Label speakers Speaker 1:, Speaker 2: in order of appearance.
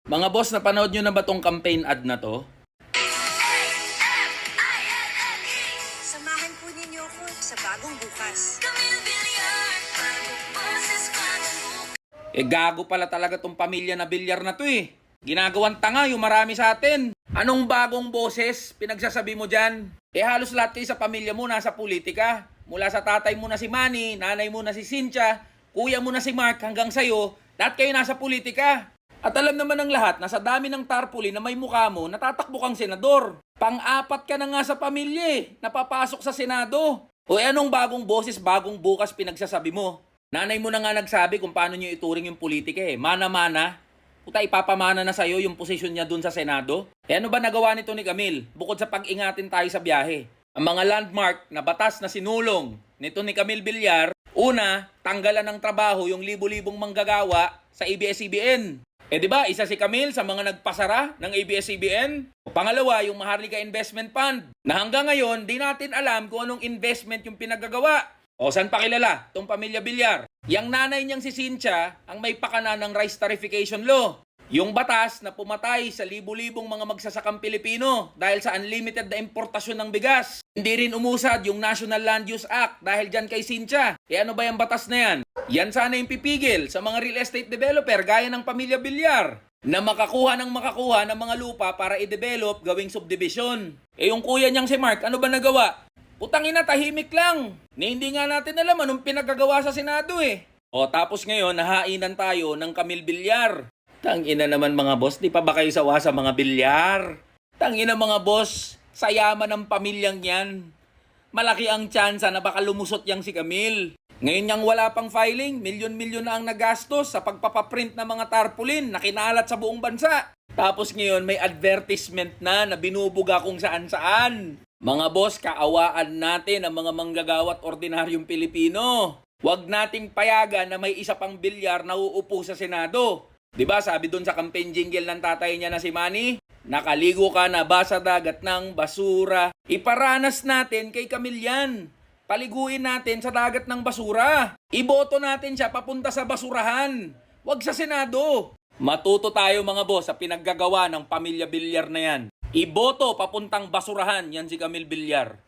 Speaker 1: Mga boss, napanood nyo na ba tong campaign ad na to?
Speaker 2: Samahan po ninyo ako sa bagong bukas.
Speaker 1: Gago pala talaga tong pamilya na bilyar na to eh. Ginagawang tanga yung marami sa atin. Anong bagong boses pinagsasabi mo dyan? Halos lahat kayo sa pamilya mo nasa politika. Mula sa tatay mo na si Manny, nanay mo na si Cynthia, kuya mo na si Mark, hanggang sa'yo, lahat kayo nasa politika. At alam naman ng lahat na sa dami ng tarpaulin na may mukha mo, natatakbo kang senador. Pang-apat ka na nga sa pamilya eh, napapasok sa Senado. O anong bagong boses, bagong bukas pinagsasabi mo? Nanay mo na nga nagsabi kung paano nyo ituring yung politika eh. Mana-mana. Puta, ipapamana na sa'yo yung posisyon niya dun sa Senado. Ano ba nagawa nito ni Camille? Bukod sa pag-ingatin tayo sa biyahe. Ang mga landmark na batas na sinulong nito ni Camille Villar, una, tanggalan ng trabaho yung libo-libong manggagawa sa ABS-CBN. Di ba, isa si Camille sa mga nagpasara ng ABS-CBN. Pangalawa, yung Maharlika Investment Fund, na hanggang ngayon, di natin alam kung anong investment yung pinagagawa. O, saan pa kilala? Itong pamilya Villar. Yang nanay niyang si Cynthia, ang may pakana ng rice tarification law. Yung batas na pumatay sa libu-libong mga magsasakang Pilipino dahil sa unlimited na importasyon ng bigas. Hindi rin umusad yung National Land Use Act dahil dyan kay Cynthia. Ano ba yung batas na yan? Yan sana yung pipigil sa mga real estate developer gaya ng pamilya Villar na makakuha ng mga lupa para i-develop gawing subdivision. Yung kuya niyang si Mark, ano ba nagawa? Putang ina, tahimik lang. Hindi nga natin alam anong pinagagawa sa Senado eh. O tapos ngayon, nahainan tayo ng Camille Villar. Tangina naman mga boss, di pa ba kayo sawa sa mga Villar? Tangina mga boss, sa yaman ng pamilyang yan. Malaki ang tsansa na baka lumusot yang si Camille. Ngayon yang wala pang filing, milyon-milyon na ang nagastos sa pagpapaprint ng mga tarpaulin na kinalat sa buong bansa. Tapos ngayon may advertisement na binubuga kung saan-saan. Mga boss, kaawaan natin ang mga manggagawa at ordinaryong Pilipino. Huwag nating payagan na may isa pang Villar na uupo sa Senado. Diba sabi dun sa campaign jingle ng tatay niya na si Manny, nakaligo ka na ba sa dagat ng basura? Iparanas natin kay Camille yan. Paliguin natin sa dagat ng basura. Iboto natin siya papunta sa basurahan. Huwag sa Senado. Matuto tayo mga boss sa pinaggagawa ng pamilya Villar na yan. Iboto papuntang basurahan yan si Camille Villar.